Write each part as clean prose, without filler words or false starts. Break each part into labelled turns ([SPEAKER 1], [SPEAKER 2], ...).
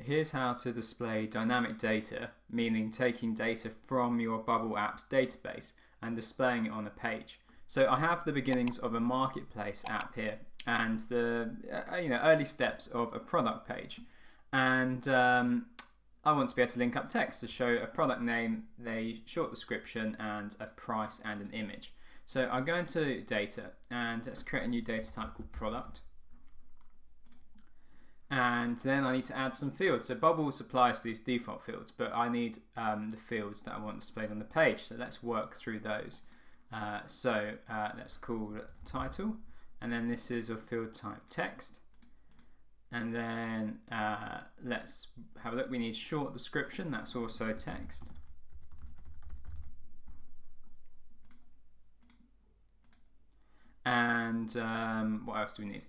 [SPEAKER 1] Here's how to display dynamic data, meaning taking data from your Bubble app's database and displaying it on a page. So I have the beginnings of a marketplace app here and the early steps of a product page. And I want to be able to link up text to show a product name, a short description, and a price and an image. So I'm going to data and let's create a new data type called product. And then I need to add some fields. So Bubble supplies these default fields, but I need the fields that I want displayed on the page. So let's work through those. Let's call it title, and then this is a field type text. And then let's have a look. We need short description. That's also text. And what else do we need?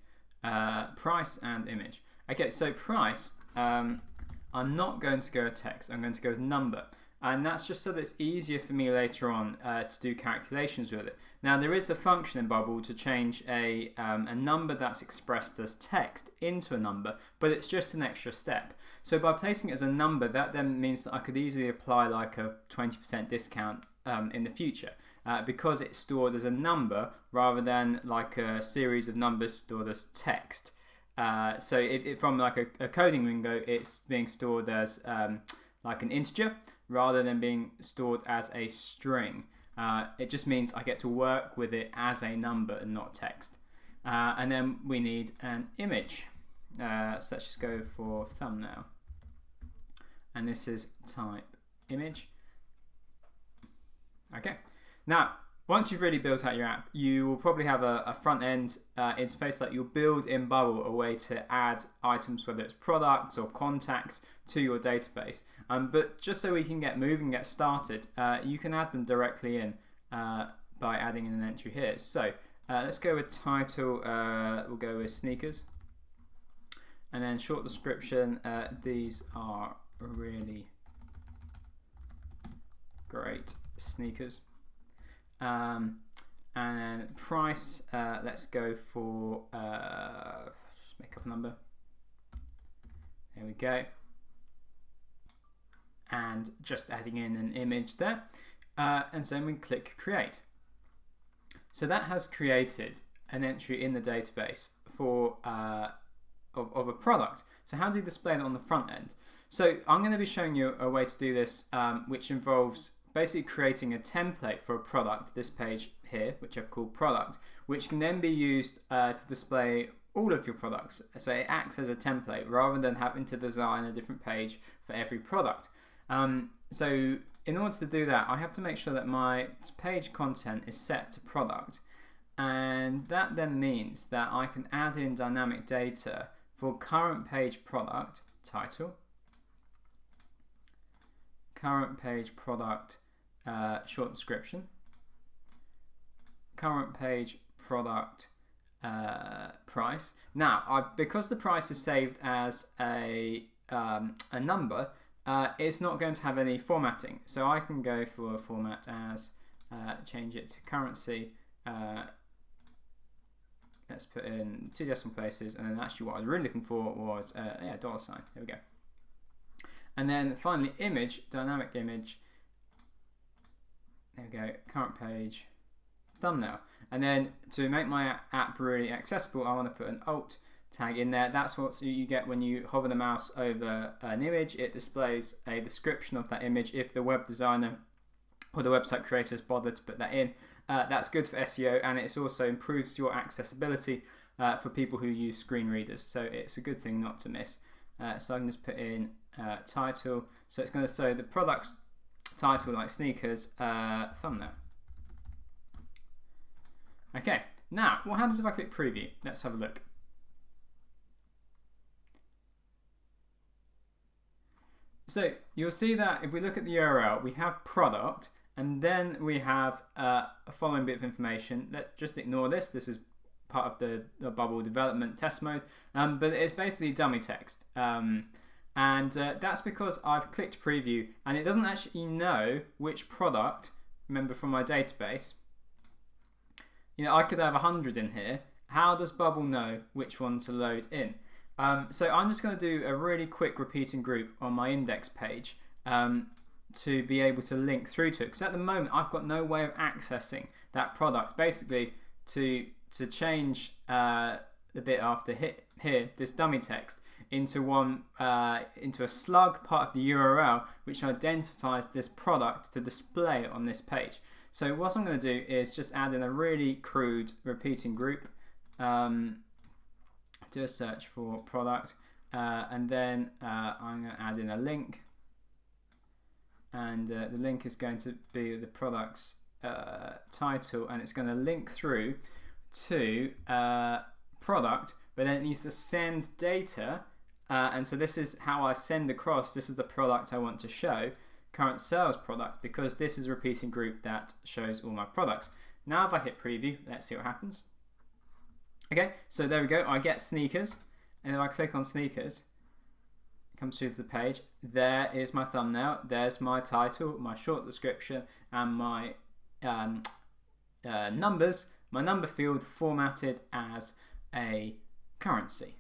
[SPEAKER 1] Price and image. Okay, so price, I'm not going to go with text, I'm going to go with number. And that's just so that it's easier for me later on to do calculations with it. Now there is a function in Bubble to change a number that's expressed as text into a number, but it's just an extra step. So by placing it as a number, that then means that I could easily apply like a 20% discount in the future. Because it's stored as a number rather than like a series of numbers stored as text. So from like a coding lingo, it's being stored as like an integer rather than being stored as a string. It just means I get to work with it as a number and not text. And then we need an image. So let's just go for thumbnail. And this is type image. Okay. Now, once you've really built out your app, you will probably have a front-end interface that you'll build in Bubble, a way to add items, whether it's products or contacts, to your database. But just so we can get moving, get started, you can add them directly in by adding in an entry here. So let's go with title, we'll go with sneakers. And then short description, these are really great sneakers. And then price, let's go for just make up a number. There we go. And just adding in an image there. And then we click create. So that has created an entry in the database for of a product. So how do you display that on the front end? So I'm going to be showing you a way to do this, which involves basically creating a template for a product, this page here, which I've called product, which can then be used to display all of your products. So it acts as a template rather than having to design a different page for every product. So in order to do that, I have to make sure that my page content is set to product. And that then means that I can add in dynamic data for current page product title, current page product short description, current page product price. Now, because the price is saved as a number, it's not going to have any formatting. So I can go for a format as change it to currency. Let's put in 2 decimal places, and then actually what I was really looking for was $. There we go. And then finally, image, dynamic image. There we go, current page, thumbnail. And then to make my app really accessible, I want to put an alt tag in there. That's what you get when you hover the mouse over an image. It displays a description of that image if the web designer or the website creator has bothered to put that in. That's good for SEO, and it also improves your accessibility for people who use screen readers. So it's a good thing not to miss. So I can just put in title. So it's going to show the product's title, like sneakers, thumbnail. Okay, now what happens if I click preview? Let's have a look. So you'll see that if we look at the URL, we have product, and then we have a following bit of information. Let's just ignore this. This is part of the Bubble development test mode, but it's basically dummy text. And that's because I've clicked preview and it doesn't actually know which product. Remember, from my database, I could have 100 in here. How does Bubble know which one to load in? So I'm just going to do a really quick repeating group on my index page to be able to link through to it, because at the moment I've got no way of accessing that product. Basically, to change the bit after here, this dummy text, into a slug part of the URL which identifies this product to display on this page. So what I'm going to do is just add in a really crude repeating group, do a search for product, and then I'm going to add in a link, and the link is going to be the product's title, and it's going to link through to product, but then it needs to send data, and so this is how I send across. This is the product I want to show, current sales product, because this is a repeating group that shows all my products. Now if I hit preview, let's see what happens. Okay, so there we go, I get sneakers, and if I click on sneakers, it comes through to the page. There is my thumbnail, there's my title, my short description, and my numbers, my number field formatted as a currency.